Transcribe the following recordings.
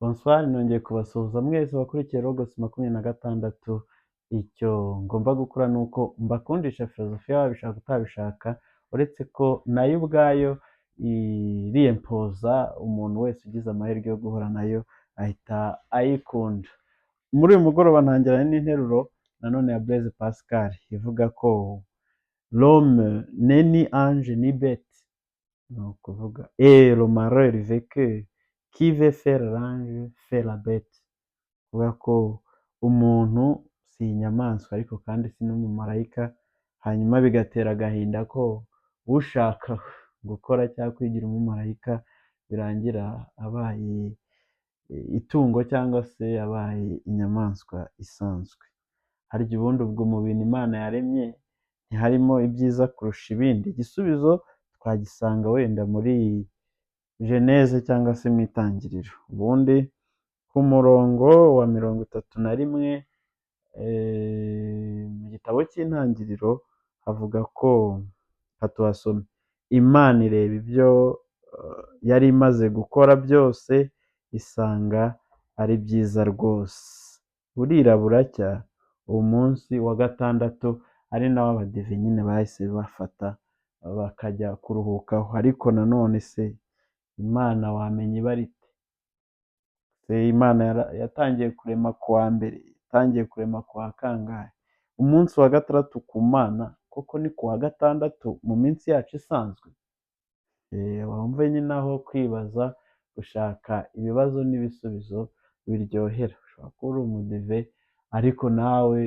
Bonsoir, nongeye kubasuhuza mwese abakurikiye Logos 26. Icyo ngomba gukora ni uko mbakundisha filozofiya wabishaka utabishaka, uretse ko nayo ubwayo iriyempoza umuntu wese ugize amahirwe yo guhura nayo ahita ayikunda. Muri uyu mugoroba ntangiranye n'interuro nanone ya Blaise Pascal ivuga ko l'homme n'est ni ange ni bête, ni ukuvuga le malheur veut que qui veut faire l'ange fait la bête, kuvuga ko umuntu si inyamaswa ariko kandi si n'umumarayika, hanyuma bigatera agahinda ko ushaka gukora cyangwa kwigira umumarayika birangira abaye itungo cyangwa se abaye inyamaswa isanzwe. Harya ubundi ubwo mu bintu Imana yaremye ntiharimo ibyiza kurusha ibindi? Igisubizo twagisanga wenda muri Geneze cyangwa se mu itangiriro. Ubundi ku murongo wa 31 mu gitabo cy'intangiriro havuga ko hatuhasoma Imana ireba ibyo yari imaze gukora byose isanga ari byiza rwose. Burira buracya uwo munsi wa gatandatu ari nawo abadive nyine bahise bafata bakajya kuruhukaho. Ariko nanone se Imana wamenya iba ari ite? Imana yatangiye kurema ku wa mbere, yatangiye kurema ku wa kangahe? Umunsi wa gatandatu ku Mana koko ni ku wa gatandatu mu minsi yacu isanzwe? Wumve nyine aho kwibaza, gushaka ibibazo n'ibisubizo biryohera. Ushobora kuba uri umudive ariko nawe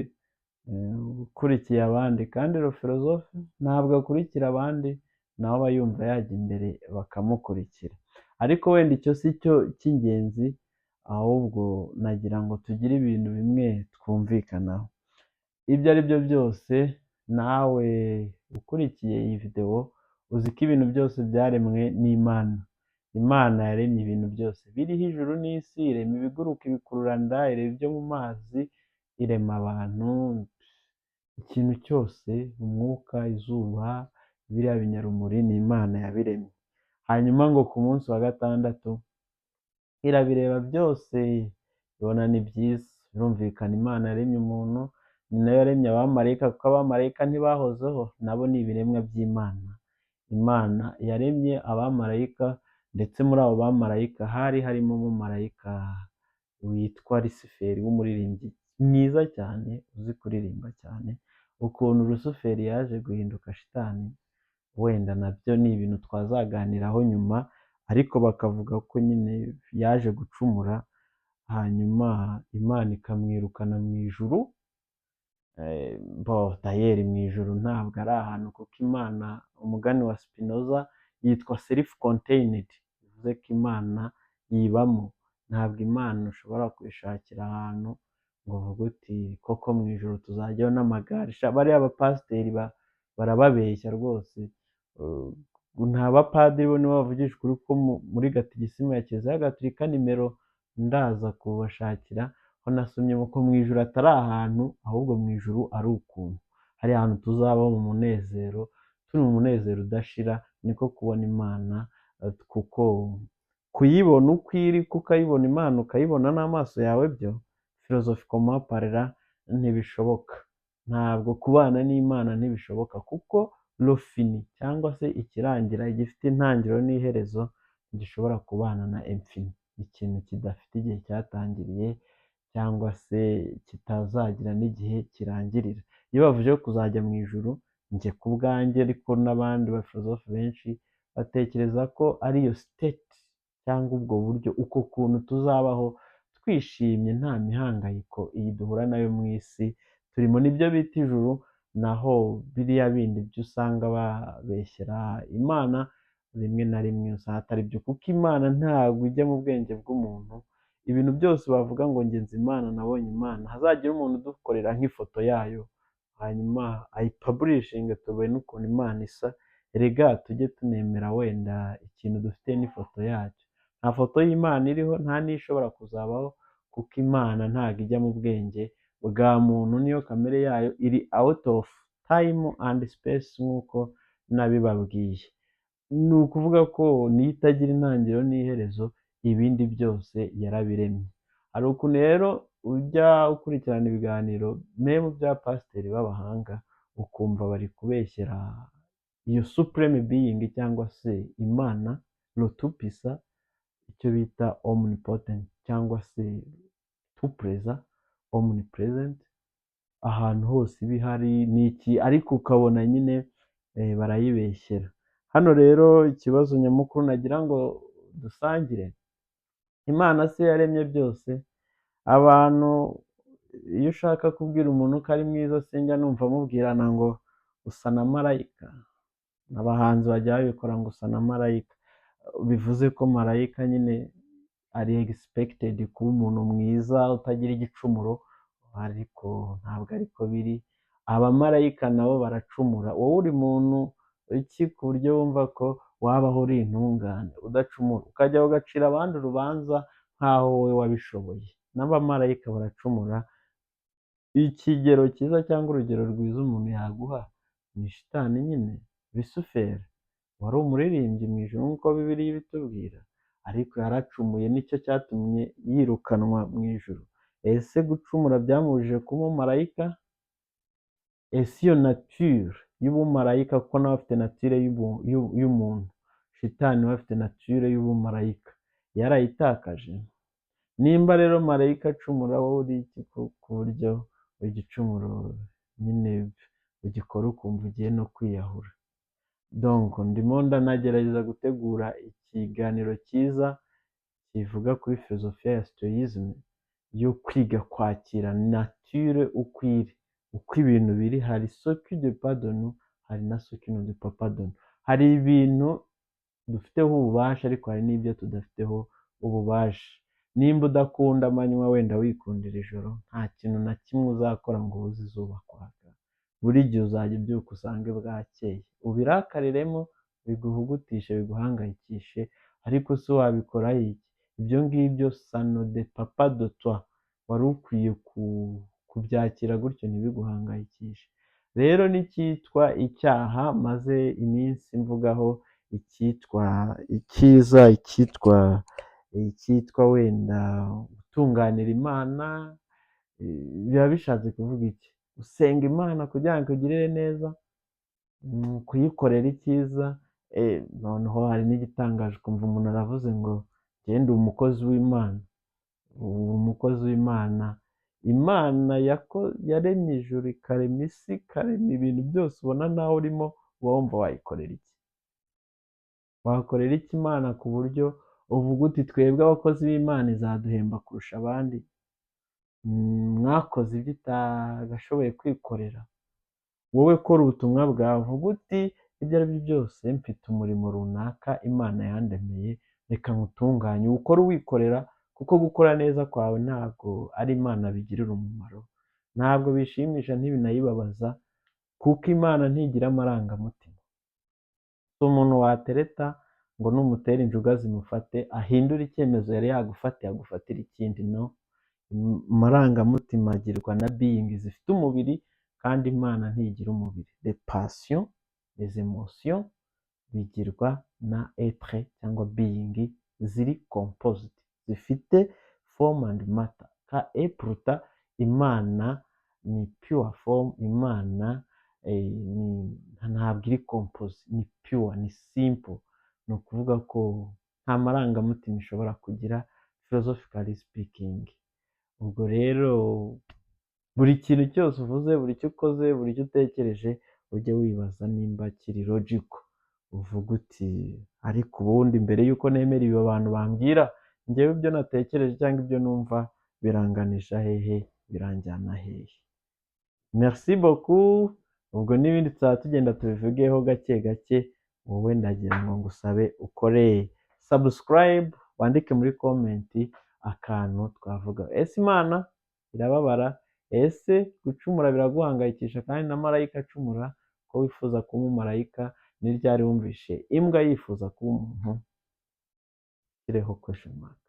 ukurikiye abandi, kandi filozofe ntabwo akurikira abandi, nawe aba yumva yajya imbere bakamukurikira. Ariko wenda icyo si cyo cy'ingenzi, ahubwo nagira ngo tugire ibintu bimwe twumvikanaho. Ibyo ari byo byose, nawe ukurikiye iyi videwo uzi ko ibintu byose byaremwe n'Imana. Imana yaremye ibintu byose biriho ijuru n'isi, irema ibiguruka, ibikururanda, irema ibyo mu mazi, irema abantu, ikintu cyose, umwuka, izuba, biriya binyarumuri ni Imana yabiremye. Hanyuma ngo ku munsi wa gatandatu irabireba byose ibona ni byiza. Birumvikana Imana yaremye umuntu, ni nayo yaremye abamarayika, kuko abamarayika ntibahozeho, nabo ni ibiremwa by'Imana. Imana yaremye abamarayika, ndetse muri abo bamarayika hari harimo umumarayika witwa Lusiferi w'umuririmbyi mwiza cyane, uzi kuririmba cyane. Ukuntu Lusiferi yaje guhinduka shitani wenda nabyo ni ibintu twazaganiraho nyuma, ariko bakavuga ko nyine yaje gucumura, hanyuma Imana ikamwirukana mu ijuru. Dayeri mu ijuru ntabwo ari ahantu, kuko Imana, umugani wa Spinoza, yitwa self contained, bivuze ko Imana yibamo. Ntabwo Imana ushobora kuyishakira ahantu ngo uvuge uti koko mu ijuru tuzajyaho n'amagare. Bariya abapasiteri barababeshya rwose. Nta bapadiri bo nibo bavugisha ukuri, ko muri gatigisimu ya Kiliziya Gatolika nimero ndaza kubashakira ho nasomye ko mu ijuru atari ahantu, ahubwo mu ijuru ari ukuntu, hari ahantu tuzabaho mu munezero, turi mu munezero udashira. Niko kubona Imana, kuko kuyibona uko iri, ukayibona Imana ukayibona n'amaso yawe, byo philosophiquement parlant ntibishoboka. Ntabwo kubana n'Imana ntibishoboka, kuko l'ofini cyangwa se ikirangira, igifite intangiriro n'iherezo, gishobora kubana na infini, ikintu kidafite igihe cyatangiriye cyangwa se kitazagira n'igihe kirangirira. Iyo bavuze ko kuzajya mu ijuru, njye ku bwanjye ariko n'abandi bafilozofe benshi batekereza ko ari iyo state cyangwa ubwo buryo, uko kuntu tuzabaho twishimye nta mihangayiko iyi duhura nayo mu isi turimo, nibyo bita ijuru. Naho biriya bindi byo usanga babeshyera Imana, rimwe na rimwe usanga atari byo, kuko Imana ntabwo ijya mu bwenge bw'umuntu. Ibintu byose bavuga ngo ngenzi Imana, nabonye Imana, hazagira umuntu udukorera nk'ifoto yayo, hanyuma ayipaburishinge tubone ukuntu Imana isa. Erega tujye tunemera wenda ikintu dufite n'ifoto yacyo. Nta foto y'Imana iriho, nta n'ishobora kuzabaho, kuko Imana ntabwo ijya mu bwenge bwa muntu, niyo kamere yayo iri out of time and space nk'uko nabibabwiye. Ni ukuvuga ko niyo itagira intangiriro n'iherezo, ibindi byose yarabiremye. Hari ukuntu rero ujya ukurikirana ibiganiro meme bya pasiteri b'abahanga ukumva bari kubeshyera iyo supreme being cyangwa se Imana Lotupisa, icyo bita omnipotent cyangwa se tupreza omnipresent, ahantu hose iba ihari n'iki, ariko ukabona nyine barayibeshyera. Hano rero ikibazo nyamukuru nagira ngo dusangire, Imana se yaremye byose, abantu iyo ushaka kubwira umuntu ko ari mwiza sinjya numva mubwirana ngo usa na marayika, abahanzi bajya babikora ngo usa na marayika, bivuze ko marayika nyine ari expected kuba umuntu mwiza utagira igicumuro, ariko ntabwo ariko biri, abamarayika nabo baracumura. Wowe uri muntu iki ku buryo wumva ko wabaho uri intungane udacumura, ukajya ugacira abandi urubanza nk'aho wowe wabishoboye? N'abamarayika baracumura. Ikigero cyiza cyangwa urugero rwiza umuntu yaguha ni shitani nyine, Lusiferi, wari umuririmbyi mu ijuru nk'uko Bibiliya ibitubwira, ariko yaracumuye, nicyo cyatumye yirukanwa mu ijuru. Ese gucumura byamubujije kuba umumarayika? Ese iyo nature y'ubumarayika, kuko nawe afite nature y'umuntu, shitani we afite nature y'ubumarayika, yarayitakaje? Nimba rero marayika acumura, wowe uri iki ku buryo igicumuro nyine ugikora ukumva ugiye no kwiyahura? Donc ndimo ndanagerageza gutegura ikiganiro cyiza kivuga kuri filozofiya ya stoicism, yo kwiga kwakira nature uko iri, uko ibintu biri. Hari ce qui de pardon, hari na ce qui ne de pas pardon. Hari ibintu dufiteho ububasha ariko hari n'ibyo tudafiteho ububasha. Nimba udakunda amanywa wenda wikundira ijoro, nta kintu na kimwe uzakora ngo ubuze izuba kwaka. Buri gihe uzajya ubyuka usange bwakeye, ubirakariremo, biguhugutishe, biguhangayikishe, ariko se wabikoraho iki? Ibyo ngibyo ça ne dépend pas de toi, wari ukwiye kubyakira gutyo ntibiguhangayikishe. Rero n'icyitwa icyaha maze iminsi mvugaho, icyitwa icyiza, icyitwa wenda gutunganira Imana, biba bishatse kuvuga iki? Gusenga Imana kugira ngo ikugirire neza, kuyikorera icyiza. Noneho hari n'igitangaje ukumva umuntu aravuze ngo njye ndi umukozi w'Imana. Umukozi w'Imana, Imana yaremye ijuru, ikarema isi, ikarema ibintu byose ubona nawe urimo, uba wumva wayikorera iki? Wakorera iki Imana ku buryo uvuga uti twebwe abakozi b'Imana izaduhemba kurusha abandi? Mwakoze ibyo itagashoboye kwikorera. Wowe kora ubutumwa bwawe, uvuga uti ibyo ari byo byose mfite umurimo runaka Imana yandemeye, reka nkutunganye, ukore uwikorera, kuko gukora neza kwawe ntabwo ari Imana bigirira umumaro, ntabwo bishimisha ntibinayibabaza, kuko Imana ntigira amarangamutima. Si umuntu watereta ngo numutera injuga zimufate ahindure icyemezo yari yagufatiye agufatira ikindi. No, amarangamutima agirwa na being zifite umubiri, kandi Imana ntigira umubiri. Les passions, les émotions bigirwa na être cyangwa being ziri composed, zifite form and matter. Et pourtant Imana ni pure form, Imana ntabwo iri composed, ni pure, ni simple. Ni ukuvuga ko nta marangamutima ishobora kugira, philosophically speaking. Ubwo rero buri kintu cyose uvuze, buri cyo ukoze, buri cyo utekereje, ujye wibaza nimba kiri logical. Uvuga uti ariko ubundi mbere y'uko nemera ibi abantu bambwira, njyewe ibyo natekereje cyangwa ibyo numva biranganisha hehe, biranjyana hehe? Merci beaucoup. Ubwo n'ibindi tuzaba tugenda tubivugeho gake gake. Wowe ndagira ngo ngusabe ukore subscribe, wandike muri comment akantu twavuga. Ese Imana irababara? Ese gucumura biraguhangayikisha kandi na marayika acumura, ko wifuza kuba umumarayika? Ni ryari wumvishe imbwa yifuza kuba umuntu? Shyireho question mark.